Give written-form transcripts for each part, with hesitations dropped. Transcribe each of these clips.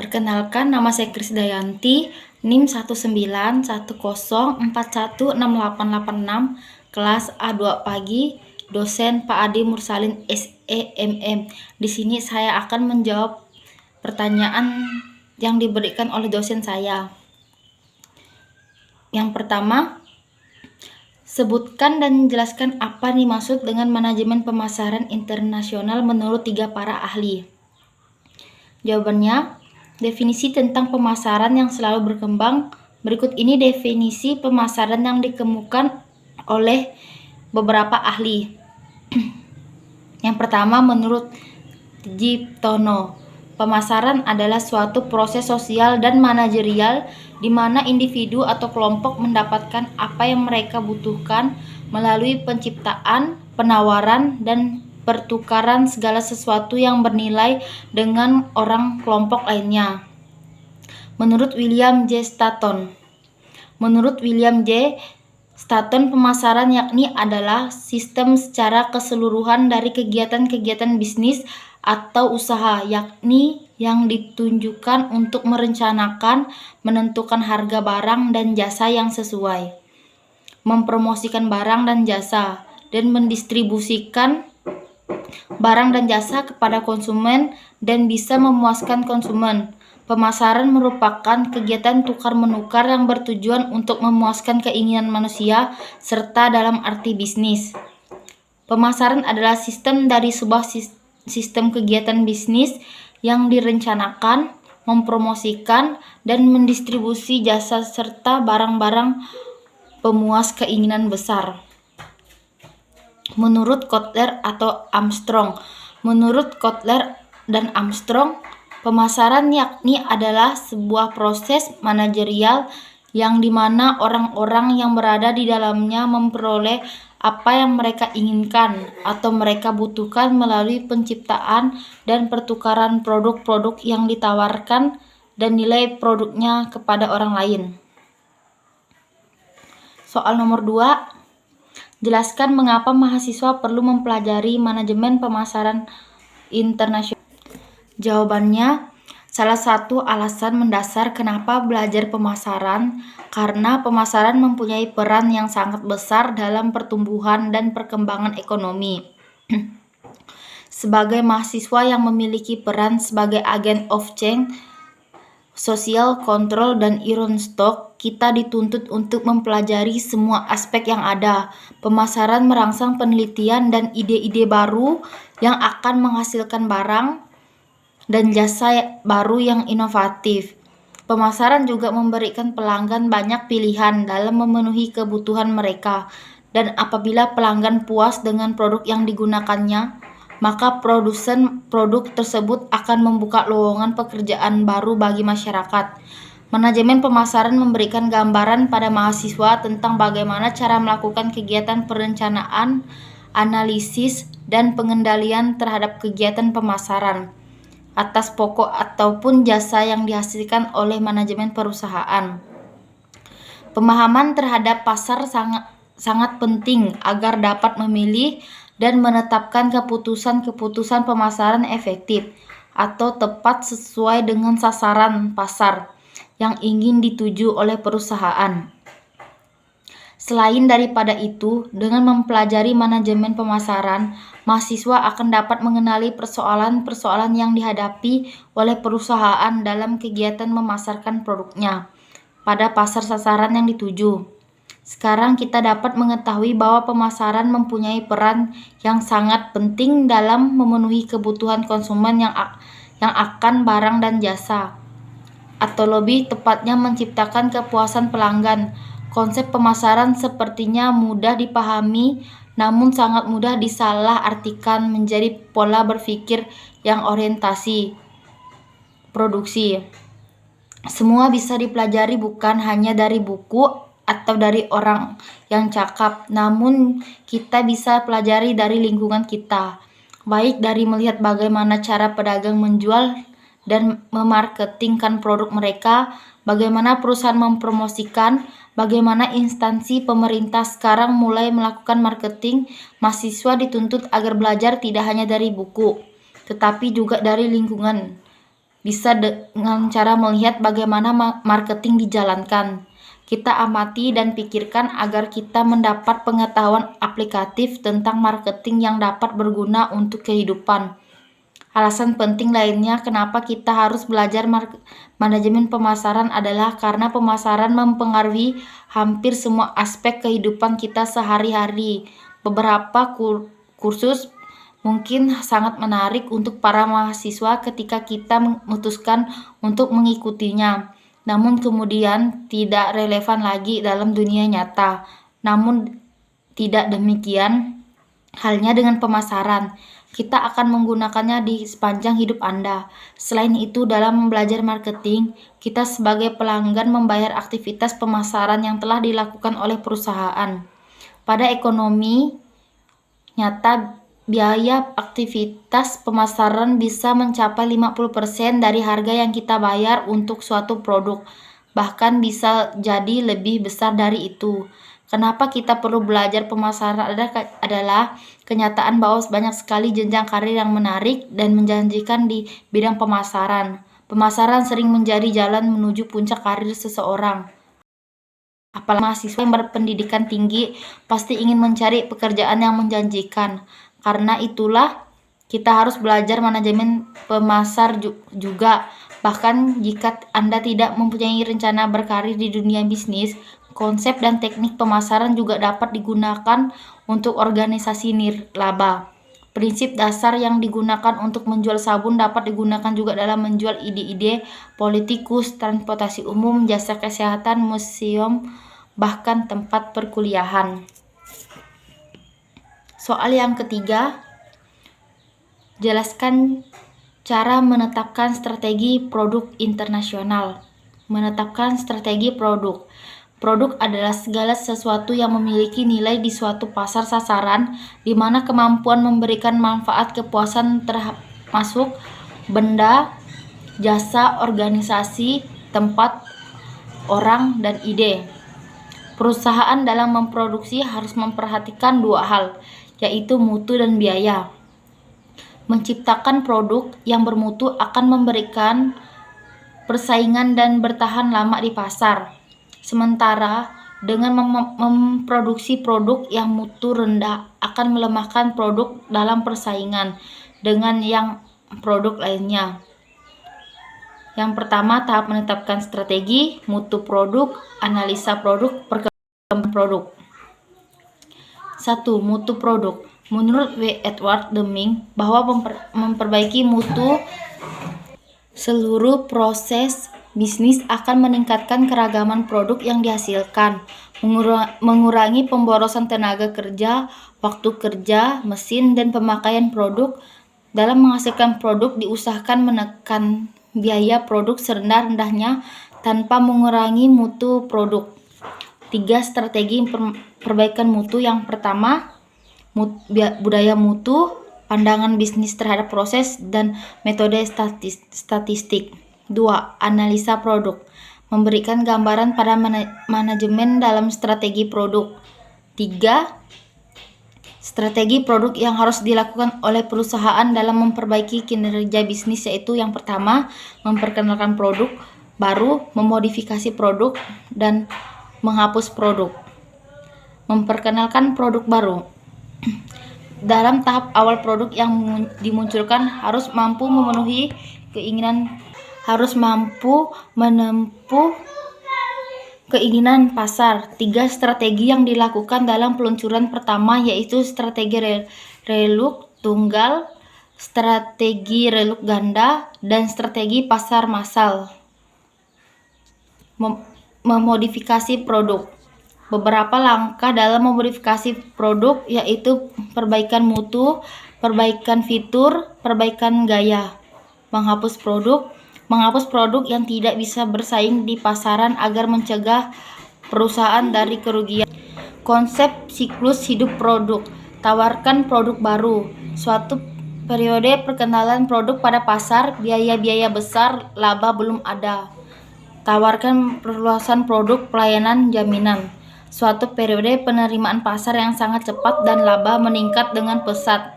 Perkenalkan, nama saya Krisdayanti, NIM 19104168886, kelas A2 pagi, dosen Pak Ade Mursalin SEMM. Di sini saya akan menjawab pertanyaan yang diberikan oleh dosen saya. Yang pertama, sebutkan dan jelaskan apa dimaksud dengan manajemen pemasaran internasional menurut 3 para ahli. Jawabannya, definisi tentang pemasaran yang selalu berkembang. Berikut ini definisi pemasaran yang dikemukakan oleh beberapa ahli. Yang pertama, menurut Jiptono, pemasaran adalah suatu proses sosial dan manajerial di mana individu atau kelompok mendapatkan apa yang mereka butuhkan melalui penciptaan, penawaran, dan pertukaran segala sesuatu yang bernilai dengan orang kelompok lainnya. Menurut William J. Stanton, pemasaran yakni adalah sistem secara keseluruhan dari kegiatan-kegiatan bisnis atau usaha, yakni yang ditunjukkan untuk merencanakan, menentukan harga barang dan jasa yang sesuai, mempromosikan barang dan jasa, dan mendistribusikan barang dan jasa kepada konsumen dan bisa memuaskan konsumen. Pemasaran merupakan kegiatan tukar-menukar yang bertujuan untuk memuaskan keinginan manusia serta dalam arti bisnis. Pemasaran adalah sistem dari sebuah sistem kegiatan bisnis yang direncanakan, mempromosikan, dan mendistribusi jasa serta barang-barang pemuas keinginan besar. Menurut Kotler atau Armstrong, pemasaran yakni adalah sebuah proses manajerial yang dimana orang-orang yang berada di dalamnya memperoleh apa yang mereka inginkan atau mereka butuhkan melalui penciptaan dan pertukaran produk-produk yang ditawarkan dan nilai produknya kepada orang lain. Soal nomor 2. Jelaskan mengapa mahasiswa perlu mempelajari manajemen pemasaran internasional. Jawabannya, salah satu alasan mendasar kenapa belajar pemasaran, karena pemasaran mempunyai peran yang sangat besar dalam pertumbuhan dan perkembangan ekonomi. Sebagai mahasiswa yang memiliki peran sebagai agen of change, social control, dan iron stock, kita dituntut untuk mempelajari semua aspek yang ada. Pemasaran merangsang penelitian dan ide-ide baru yang akan menghasilkan barang dan jasa baru yang inovatif. Pemasaran juga memberikan pelanggan banyak pilihan dalam memenuhi kebutuhan mereka, dan apabila pelanggan puas dengan produk yang digunakannya, maka produsen produk tersebut akan membuka lowongan pekerjaan baru bagi masyarakat. Manajemen pemasaran memberikan gambaran pada mahasiswa tentang bagaimana cara melakukan kegiatan perencanaan, analisis, dan pengendalian terhadap kegiatan pemasaran atas pokok ataupun jasa yang dihasilkan oleh manajemen perusahaan. Pemahaman terhadap pasar sangat penting agar dapat memilih dan menetapkan keputusan-keputusan pemasaran efektif atau tepat sesuai dengan sasaran pasar yang ingin dituju oleh perusahaan. Selain daripada itu, dengan mempelajari manajemen pemasaran, mahasiswa akan dapat mengenali persoalan-persoalan yang dihadapi oleh perusahaan dalam kegiatan memasarkan produknya pada pasar sasaran yang dituju. Sekarang kita dapat mengetahui bahwa pemasaran mempunyai peran yang sangat penting dalam memenuhi kebutuhan konsumen yang akan barang dan jasa, atau lebih tepatnya menciptakan kepuasan pelanggan. Konsep pemasaran sepertinya mudah dipahami, namun sangat mudah disalah-artikan menjadi pola berpikir yang orientasi produksi. Semua bisa dipelajari bukan hanya dari buku atau dari orang yang cakap, namun kita bisa pelajari dari lingkungan kita, baik dari melihat bagaimana cara pedagang menjual dan memarketingkan produk mereka, bagaimana perusahaan mempromosikan, bagaimana instansi pemerintah sekarang mulai melakukan marketing. Mahasiswa dituntut agar belajar tidak hanya dari buku, tetapi juga dari lingkungan bisa dengan cara melihat bagaimana marketing dijalankan. Kita amati dan pikirkan agar kita mendapat pengetahuan aplikatif tentang marketing yang dapat berguna untuk kehidupan. Alasan penting lainnya kenapa kita harus belajar manajemen pemasaran adalah karena pemasaran mempengaruhi hampir semua aspek kehidupan kita sehari-hari. Beberapa kursus mungkin sangat menarik untuk para mahasiswa ketika kita memutuskan untuk mengikutinya, namun kemudian tidak relevan lagi dalam dunia nyata. Namun tidak demikian halnya dengan pemasaran. Kita akan menggunakannya di sepanjang hidup Anda. Selain itu, dalam belajar marketing, kita sebagai pelanggan membayar aktivitas pemasaran yang telah dilakukan oleh perusahaan. Pada ekonomi nyata, biaya aktivitas pemasaran bisa mencapai 50% dari harga yang kita bayar untuk suatu produk, bahkan bisa jadi lebih besar dari itu. Kenapa kita perlu belajar pemasaran adalah kenyataan bahwa banyak sekali jenjang karir yang menarik dan menjanjikan di bidang pemasaran. Pemasaran sering menjadi jalan menuju puncak karir seseorang. Apalagi mahasiswa yang berpendidikan tinggi pasti ingin mencari pekerjaan yang menjanjikan. Karena itulah kita harus belajar manajemen pemasar juga. Bahkan jika Anda tidak mempunyai rencana berkarir di dunia bisnis, konsep dan teknik pemasaran juga dapat digunakan untuk organisasi nirlaba. Prinsip dasar yang digunakan untuk menjual sabun dapat digunakan juga dalam menjual ide-ide politikus, transportasi umum, jasa kesehatan, museum, bahkan tempat perkuliahan. Soal yang ketiga, jelaskan cara menetapkan strategi produk internasional. Menetapkan strategi produk. Produk adalah segala sesuatu yang memiliki nilai di suatu pasar sasaran, di mana kemampuan memberikan manfaat kepuasan termasuk benda, jasa, organisasi, tempat, orang, dan ide. Perusahaan dalam memproduksi harus memperhatikan dua hal, yaitu mutu dan biaya. Menciptakan produk yang bermutu akan memberikan persaingan dan bertahan lama di pasar. Sementara dengan memproduksi produk yang mutu rendah akan melemahkan produk dalam persaingan dengan yang produk lainnya. Yang pertama, tahap menetapkan strategi, mutu produk, analisa produk, perkembangan produk. 1. Mutu produk. Menurut W. Edward Deming, bahwa memperbaiki mutu seluruh proses bisnis akan meningkatkan keragaman produk yang dihasilkan, mengurangi pemborosan tenaga kerja, waktu kerja, mesin, dan pemakaian produk. Dalam menghasilkan produk, diusahakan menekan biaya produk serendah-rendahnya tanpa mengurangi mutu produk. 3. Strategi perbaikan mutu. Yang pertama, budaya mutu, pandangan bisnis terhadap proses dan metode statistik. 2. Analisa produk, memberikan gambaran pada manajemen dalam strategi produk. 3. Strategi produk yang harus dilakukan oleh perusahaan dalam memperbaiki kinerja bisnis, yaitu yang pertama, memperkenalkan produk baru, memodifikasi produk, dan menghapus produk. Memperkenalkan produk baru. Dalam tahap awal, produk yang dimunculkan harus mampu memenuhi keinginan pasar. 3. Strategi yang dilakukan dalam peluncuran pertama, yaitu strategi reluk tunggal, strategi reluk ganda, dan strategi pasar massal. Memodifikasi produk. Beberapa langkah dalam memodifikasi produk yaitu perbaikan mutu, perbaikan fitur, perbaikan gaya. Menghapus produk yang tidak bisa bersaing di pasaran agar mencegah perusahaan dari kerugian. Konsep siklus hidup produk. Tawarkan produk baru. Suatu periode perkenalan produk pada pasar, biaya-biaya besar, laba belum ada. Tawarkan perluasan produk, pelayanan, jaminan. Suatu periode penerimaan pasar yang sangat cepat dan laba meningkat dengan pesat.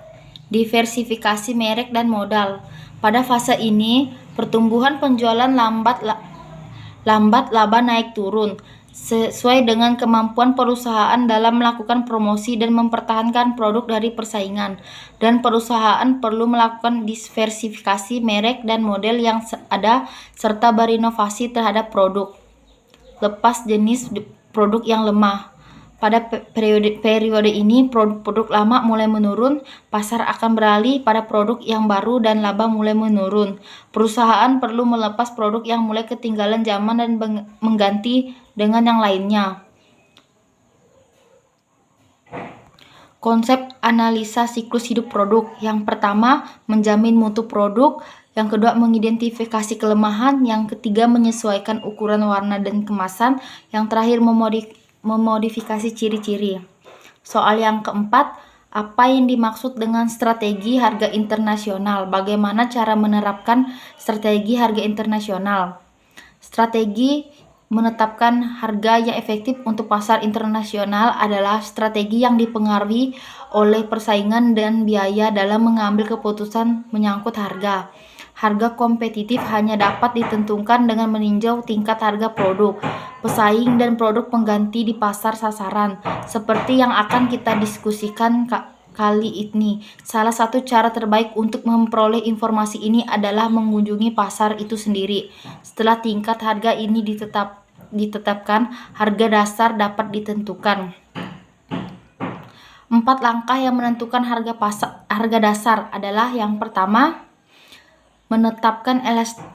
Diversifikasi merek dan modal. Pada fase ini, pertumbuhan penjualan lambat, laba naik turun, sesuai dengan kemampuan perusahaan dalam melakukan promosi dan mempertahankan produk dari persaingan. Dan perusahaan perlu melakukan diversifikasi merek dan model yang ada serta berinovasi terhadap produk. Lepas jenis produk yang lemah. Pada periode ini, produk lama mulai menurun, pasar akan beralih pada produk yang baru dan laba mulai menurun. Perusahaan perlu melepas produk yang mulai ketinggalan zaman dan mengganti dengan yang lainnya. Konsep analisa siklus hidup produk. Yang pertama, menjamin mutu produk. Yang kedua, mengidentifikasi kelemahan. Yang ketiga, menyesuaikan ukuran, warna, dan kemasan. Yang terakhir, memodifikasi ciri-ciri. Soal yang keempat, apa yang dimaksud dengan strategi harga internasional? Bagaimana cara menerapkan strategi harga internasional? Strategi menetapkan harga yang efektif untuk pasar internasional adalah strategi yang dipengaruhi oleh persaingan dan biaya dalam mengambil keputusan menyangkut harga. Harga kompetitif hanya dapat ditentukan dengan meninjau tingkat harga produk, pesaing, dan produk pengganti di pasar sasaran. Seperti yang akan kita diskusikan kali ini, salah satu cara terbaik untuk memperoleh informasi ini adalah mengunjungi pasar itu sendiri. Setelah tingkat harga ini ditetapkan, harga dasar dapat ditentukan. 4 langkah yang menentukan harga dasar adalah: yang pertama, menetapkan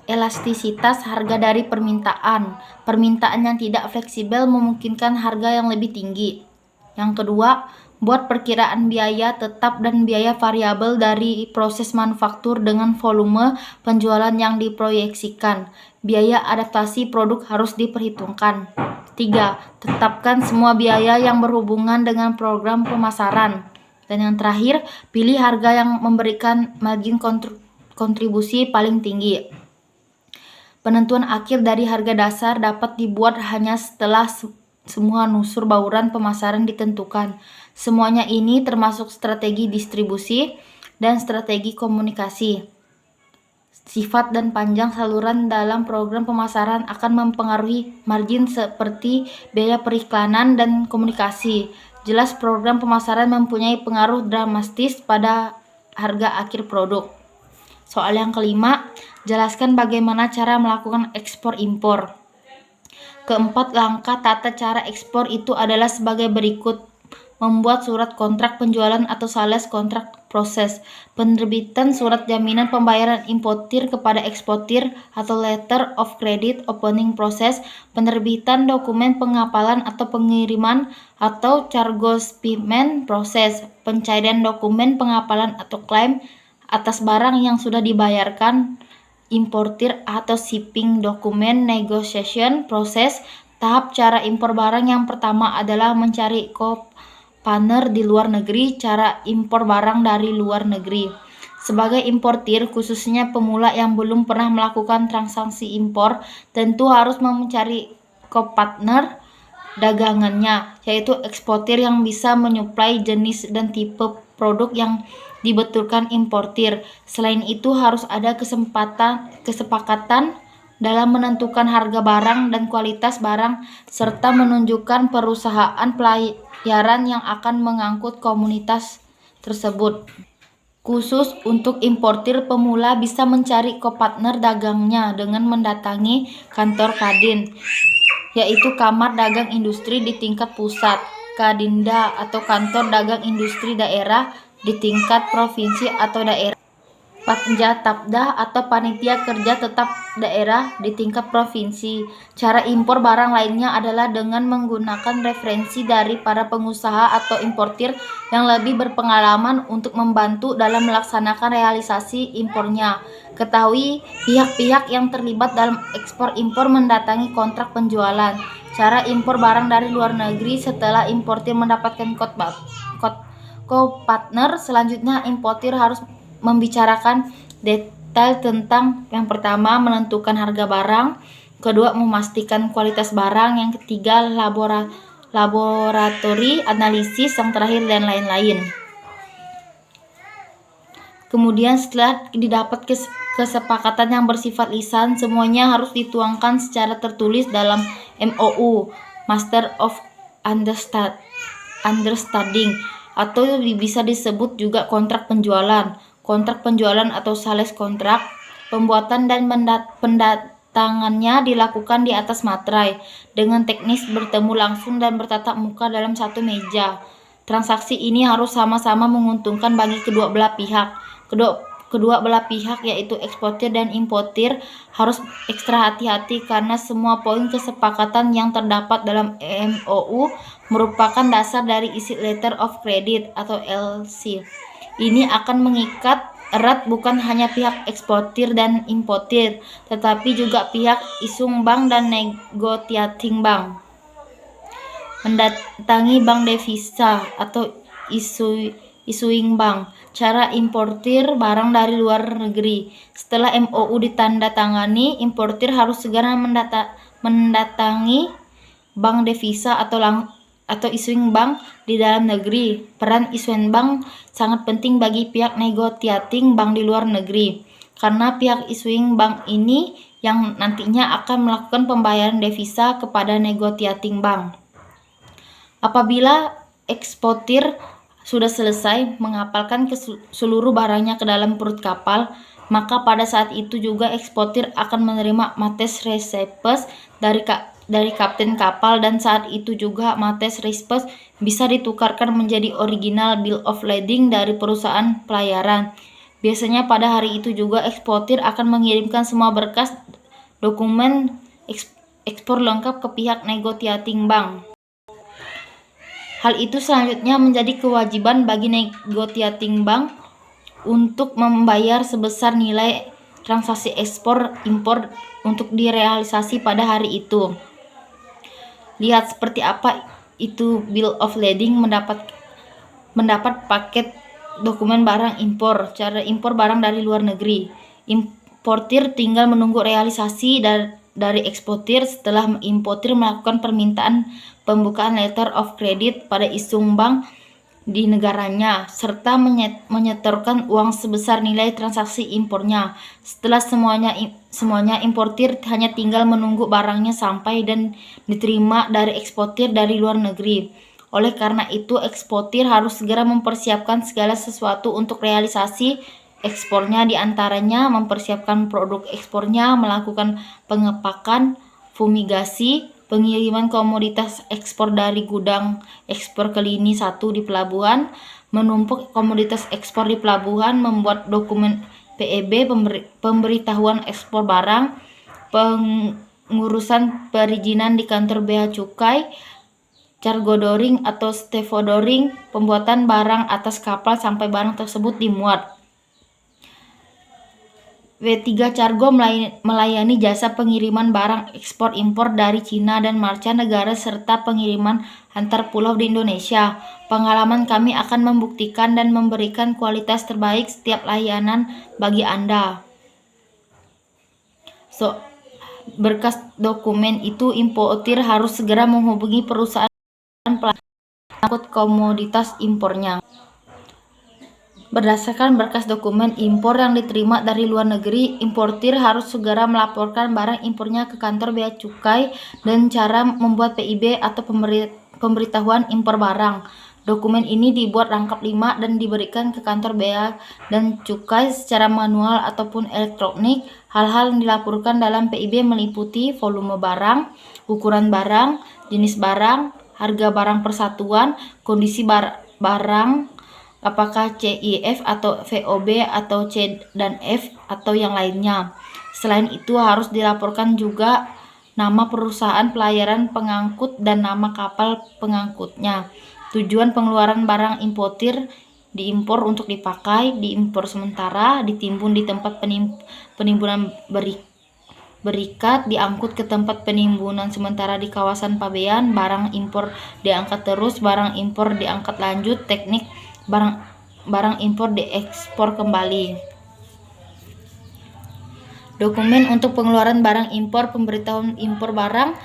elastisitas harga dari permintaan. Permintaan yang tidak fleksibel memungkinkan harga yang lebih tinggi. Yang kedua, buat perkiraan biaya tetap dan biaya variabel dari proses manufaktur dengan volume penjualan yang diproyeksikan. Biaya adaptasi produk harus diperhitungkan. 3. Tetapkan semua biaya yang berhubungan dengan program pemasaran. Dan yang terakhir, pilih harga yang memberikan margin kontribusi paling tinggi. Penentuan akhir dari harga dasar dapat dibuat hanya setelah semua unsur bauran pemasaran ditentukan. Semuanya ini termasuk strategi distribusi dan strategi komunikasi. Sifat dan panjang saluran dalam program pemasaran akan mempengaruhi margin seperti biaya periklanan dan komunikasi. Jelas program pemasaran mempunyai pengaruh dramatis pada harga akhir produk. Soal yang kelima, jelaskan bagaimana cara melakukan ekspor-impor. Keempat langkah tata cara ekspor itu adalah sebagai berikut: membuat surat kontrak penjualan atau sales kontrak proses, penerbitan surat jaminan pembayaran importir kepada eksportir atau letter of credit opening process, penerbitan dokumen pengapalan atau pengiriman atau chargos payment proses, pencairan dokumen pengapalan atau klaim atas barang yang sudah dibayarkan importir atau shipping dokumen negotiation proses. Tahap cara impor barang yang pertama adalah mencari partner di luar negeri. Cara impor barang dari luar negeri. Sebagai importir, khususnya pemula yang belum pernah melakukan transaksi impor, tentu harus mencari partner dagangannya, yaitu eksportir yang bisa menyuplai jenis dan tipe produk yang dibutuhkan importir. Selain itu, harus ada kesepakatan dalam menentukan harga barang dan kualitas barang, serta menunjukkan perusahaan pelayaran yang akan mengangkut komunitas tersebut. Khusus untuk importir, pemula bisa mencari partner dagangnya dengan mendatangi kantor Kadin, yaitu Kamar Dagang Industri di tingkat pusat, Kadinda atau Kantor Dagang Industri Daerah di tingkat provinsi atau daerah, Panjatapda atau Panitia Kerja Tetap Daerah di tingkat provinsi. Cara impor barang lainnya adalah dengan menggunakan referensi dari para pengusaha atau importir yang lebih berpengalaman untuk membantu dalam melaksanakan realisasi impornya. Ketahui pihak-pihak yang terlibat dalam ekspor-impor mendatangi kontrak penjualan. Cara impor barang dari luar negeri setelah importir mendapatkan partner. Selanjutnya, importir harus membicarakan detail tentang: yang pertama, menentukan harga barang, kedua, memastikan kualitas barang, yang ketiga, laboratori analisis, yang terakhir, dan lain-lain. Kemudian setelah didapat kesepakatan yang bersifat lisan, semuanya harus dituangkan secara tertulis dalam MOU, Master of Understanding, atau bisa disebut juga kontrak penjualan atau sales kontrak. Pembuatan dan pendatangannya dilakukan di atas materai dengan teknis bertemu langsung dan bertatap muka dalam satu meja. Transaksi ini harus sama-sama menguntungkan bagi kedua belah pihak. Kedua belah pihak yaitu eksportir dan importir harus ekstra hati-hati karena semua poin kesepakatan yang terdapat dalam MOU merupakan dasar dari isi letter of credit atau LC. Ini akan mengikat erat bukan hanya pihak eksportir dan importir, tetapi juga pihak issuing bank dan negotiating bank. Mendatangi bank devisa atau issuing bank. Cara importir barang dari luar negeri. Setelah MOU ditandatangani, importir harus segera mendatangi bank devisa atau issuing bank di dalam negeri. Peran issuing bank sangat penting bagi pihak negotiating bank di luar negeri, karena pihak issuing bank ini yang nantinya akan melakukan pembayaran devisa kepada negotiating bank. Apabila eksportir sudah selesai mengapalkan seluruh barangnya ke dalam perut kapal, maka pada saat itu juga eksportir akan menerima mates receipt dari kapten kapal, dan saat itu juga mates receipt bisa ditukarkan menjadi original bill of lading dari perusahaan pelayaran. Biasanya pada hari itu juga eksportir akan mengirimkan semua berkas dokumen ekspor lengkap ke pihak negotiating bank. Hal itu selanjutnya menjadi kewajiban bagi negotiating bank untuk membayar sebesar nilai transaksi ekspor-impor untuk direalisasi pada hari itu. Lihat seperti apa itu bill of lading. Mendapat paket dokumen barang impor. Cara impor barang dari luar negeri. Importir tinggal menunggu realisasi dari eksportir. Setelah importir melakukan permintaan pembukaan letter of credit pada issuing bank di negaranya, serta menyetorkan uang sebesar nilai transaksi impornya. Setelah semuanya importir hanya tinggal menunggu barangnya sampai dan diterima dari eksportir dari luar negeri. Oleh karena itu, eksportir harus segera mempersiapkan segala sesuatu untuk realisasi ekspornya, diantaranya mempersiapkan produk ekspornya, melakukan pengepakan, fumigasi, pengiriman komoditas ekspor dari gudang ekspor ke lini 1 di pelabuhan, menumpuk komoditas ekspor di pelabuhan, membuat dokumen PEB pemberitahuan ekspor barang, pengurusan perizinan di kantor bea cukai, cargodoring atau stevedoring, pembuatan barang atas kapal sampai barang tersebut dimuat. W3 Cargo melayani jasa pengiriman barang ekspor-impor dari Cina dan mancanegara serta pengiriman antar pulau di Indonesia. Pengalaman kami akan membuktikan dan memberikan kualitas terbaik setiap layanan bagi Anda. Berkas dokumen itu importir harus segera menghubungi perusahaan pengangkut komoditas impornya. Berdasarkan berkas dokumen impor yang diterima dari luar negeri, importir harus segera melaporkan barang impornya ke kantor bea cukai dan cara membuat PIB atau pemberitahuan impor barang. Dokumen ini dibuat rangkap 5 dan diberikan ke kantor bea dan cukai secara manual ataupun elektronik. Hal-hal yang dilaporkan dalam PIB meliputi volume barang, ukuran barang, jenis barang, harga barang persatuan, kondisi barang, apakah CIF atau VOB atau C dan F atau yang lainnya. Selain itu harus dilaporkan juga nama perusahaan pelayaran pengangkut dan nama kapal pengangkutnya. Tujuan pengeluaran barang importir: diimpor untuk dipakai, diimpor sementara, ditimbun di tempat penimbunan berikat, diangkut ke tempat penimbunan sementara di kawasan pabean, barang impor diangkat terus, barang impor diangkat lanjut, teknik barang impor diekspor kembali. Dokumen untuk pengeluaran barang impor: pemberitahuan impor barang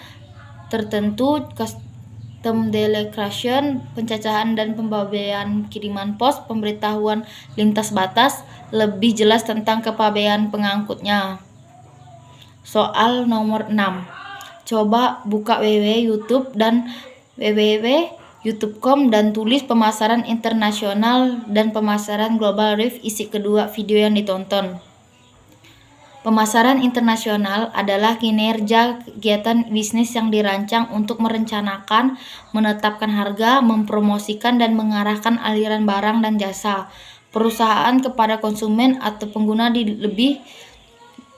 tertentu, custom declaration, pencacahan dan pembabaian kiriman pos, pemberitahuan lintas batas, lebih jelas tentang kepabean pengangkutnya. Soal nomor 6. Coba buka YouTube dan www.youtube.com dan tulis pemasaran internasional dan pemasaran global ref isi kedua video yang ditonton. Pemasaran internasional adalah kinerja kegiatan bisnis yang dirancang untuk merencanakan, menetapkan harga, mempromosikan, dan mengarahkan aliran barang dan jasa perusahaan kepada konsumen atau pengguna di lebih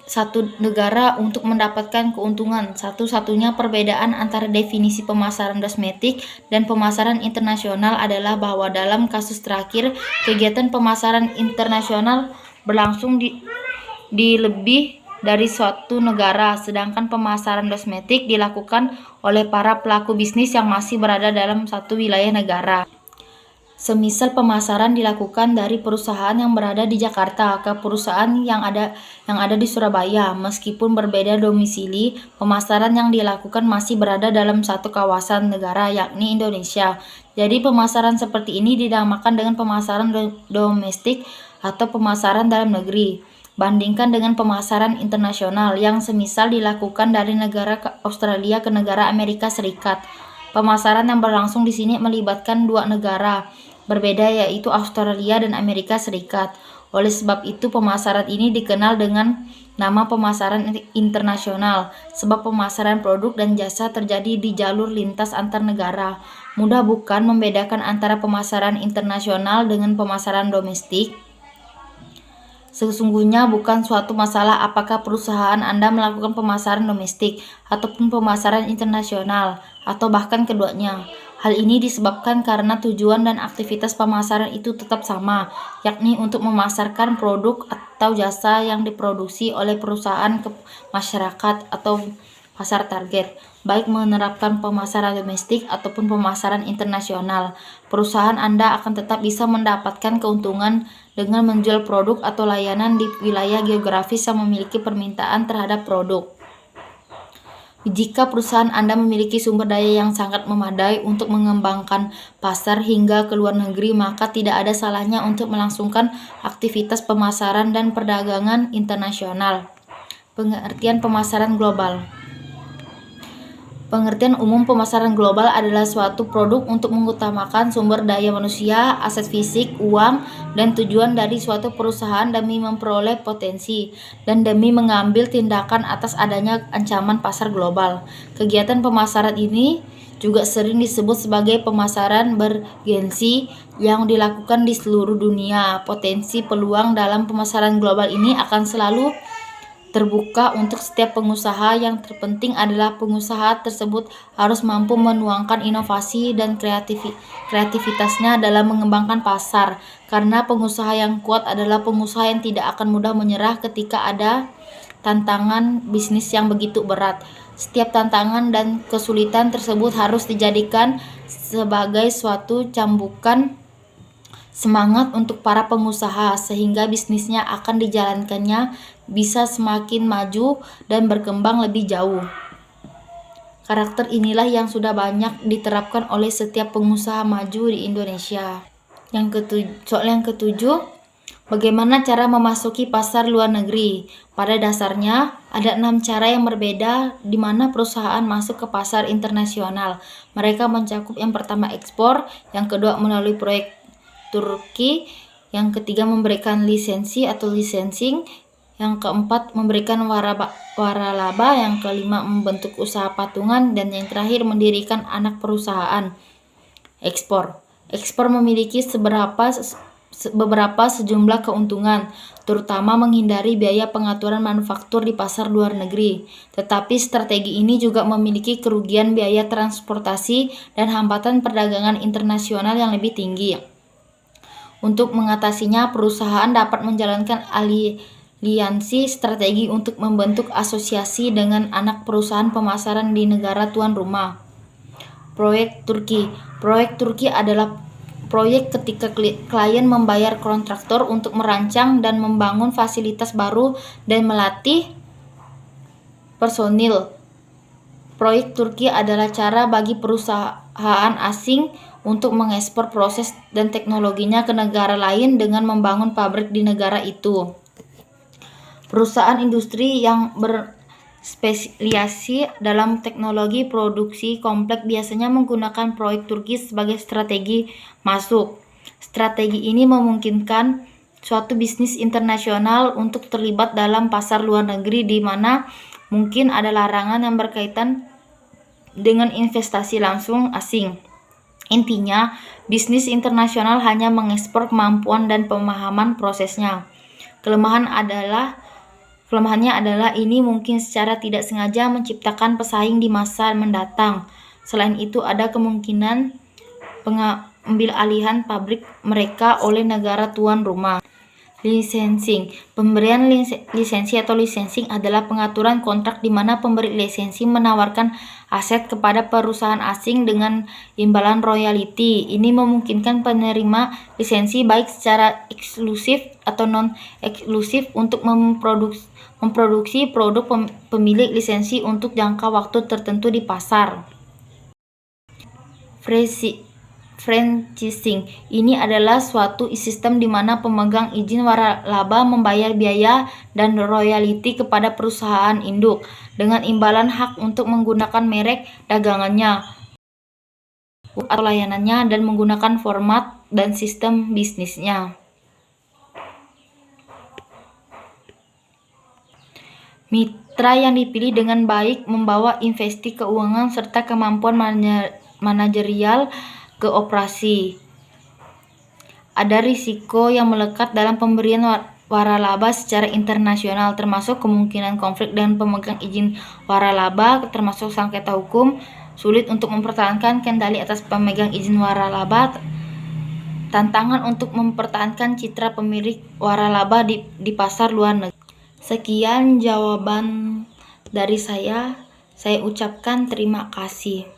satu negara untuk mendapatkan keuntungan. Satu-satunya perbedaan antara definisi pemasaran domestik dan pemasaran internasional adalah bahwa dalam kasus terakhir, kegiatan pemasaran internasional berlangsung di lebih dari suatu negara, sedangkan pemasaran domestik dilakukan oleh para pelaku bisnis yang masih berada dalam satu wilayah negara. Semisal pemasaran dilakukan dari perusahaan yang berada di Jakarta ke perusahaan yang ada di Surabaya, meskipun berbeda domisili, pemasaran yang dilakukan masih berada dalam satu kawasan negara, yakni Indonesia. Jadi pemasaran seperti ini dinamakan dengan pemasaran domestik atau pemasaran dalam negeri. Bandingkan dengan pemasaran internasional yang semisal dilakukan dari negara Australia ke negara Amerika Serikat. Pemasaran yang berlangsung di sini melibatkan dua negara berbeda, yaitu Australia dan Amerika Serikat. Oleh sebab itu, pemasaran ini dikenal dengan nama pemasaran internasional, sebab pemasaran produk dan jasa terjadi di jalur lintas antar negara. Mudah bukan membedakan antara pemasaran internasional dengan pemasaran domestik? Sesungguhnya bukan suatu masalah apakah perusahaan Anda melakukan pemasaran domestik ataupun pemasaran internasional, atau bahkan keduanya. Hal ini disebabkan karena tujuan dan aktivitas pemasaran itu tetap sama, yakni untuk memasarkan produk atau jasa yang diproduksi oleh perusahaan ke masyarakat atau pasar target, baik menerapkan pemasaran domestik ataupun pemasaran internasional. Perusahaan Anda akan tetap bisa mendapatkan keuntungan dengan menjual produk atau layanan di wilayah geografis yang memiliki permintaan terhadap produk. Jika perusahaan Anda memiliki sumber daya yang sangat memadai untuk mengembangkan pasar hingga ke luar negeri, maka tidak ada salahnya untuk melangsungkan aktivitas pemasaran dan perdagangan internasional. Pengertian pemasaran global. Pengertian umum pemasaran global adalah suatu produk untuk mengutamakan sumber daya manusia, aset fisik, uang, dan tujuan dari suatu perusahaan demi memperoleh potensi dan demi mengambil tindakan atas adanya ancaman pasar global. Kegiatan pemasaran ini juga sering disebut sebagai pemasaran bergensi yang dilakukan di seluruh dunia. Potensi peluang dalam pemasaran global ini akan selalu terbuka untuk setiap pengusaha. Yang terpenting adalah pengusaha tersebut harus mampu menuangkan inovasi dan kreativitasnya dalam mengembangkan pasar, karena pengusaha yang kuat adalah pengusaha yang tidak akan mudah menyerah ketika ada tantangan bisnis yang begitu berat. Setiap tantangan dan kesulitan tersebut harus dijadikan sebagai suatu cambukan semangat untuk para pengusaha, sehingga bisnisnya akan dijalankannya bisa semakin maju dan berkembang lebih jauh. Karakter inilah yang sudah banyak diterapkan oleh setiap pengusaha maju di Indonesia. Soal yang ketujuh, bagaimana cara memasuki pasar luar negeri? Pada dasarnya, ada 6 cara yang berbeda di mana perusahaan masuk ke pasar internasional. Mereka mencakup yang pertama ekspor, yang kedua melalui proyek Turki, yang ketiga memberikan lisensi atau licensing, yang keempat memberikan waralaba, yang kelima membentuk usaha patungan, dan yang terakhir mendirikan anak perusahaan. Ekspor memiliki beberapa sejumlah keuntungan, terutama menghindari biaya pengaturan manufaktur di pasar luar negeri. Tetapi strategi ini juga memiliki kerugian biaya transportasi dan hambatan perdagangan internasional yang lebih tinggi. Untuk mengatasinya, perusahaan dapat menjalankan aliansi strategi untuk membentuk asosiasi dengan anak perusahaan pemasaran di negara tuan rumah. Proyek Turki adalah proyek ketika klien membayar kontraktor untuk merancang dan membangun fasilitas baru dan melatih personil. Proyek Turki adalah cara bagi perusahaan asing untuk mengekspor proses dan teknologinya ke negara lain dengan membangun pabrik di negara itu. Perusahaan industri yang berspesialisasi dalam teknologi produksi kompleks biasanya menggunakan proyek Turki sebagai strategi masuk. Strategi ini memungkinkan suatu bisnis internasional untuk terlibat dalam pasar luar negeri di mana mungkin ada larangan yang berkaitan dengan investasi langsung asing. Intinya, bisnis internasional hanya mengekspor kemampuan dan pemahaman prosesnya. Kelemahannya adalah ini mungkin secara tidak sengaja menciptakan pesaing di masa mendatang. Selain itu, ada kemungkinan pengambil alihan pabrik mereka oleh negara tuan rumah. Licensing. Pemberian lisensi atau licensing adalah pengaturan kontrak di mana pemberi lisensi menawarkan aset kepada perusahaan asing dengan imbalan royalti. Ini memungkinkan penerima lisensi baik secara eksklusif atau non-eksklusif untuk memproduksi produk pemilik lisensi untuk jangka waktu tertentu di pasar. Franchising. Ini adalah suatu sistem di mana pemegang izin waralaba membayar biaya dan royalti kepada perusahaan induk dengan imbalan hak untuk menggunakan merek dagangannya atau layanannya dan menggunakan format dan sistem bisnisnya. Mitra yang dipilih dengan baik membawa investasi keuangan serta kemampuan manajerial ke operasi. Ada risiko yang melekat dalam pemberian waralaba secara internasional, termasuk kemungkinan konflik dengan pemegang izin waralaba, termasuk sengketa hukum, sulit untuk mempertahankan kendali atas pemegang izin waralaba, tantangan untuk mempertahankan citra pemilik waralaba di pasar luar negeri. Sekian jawaban dari saya ucapkan terima kasih.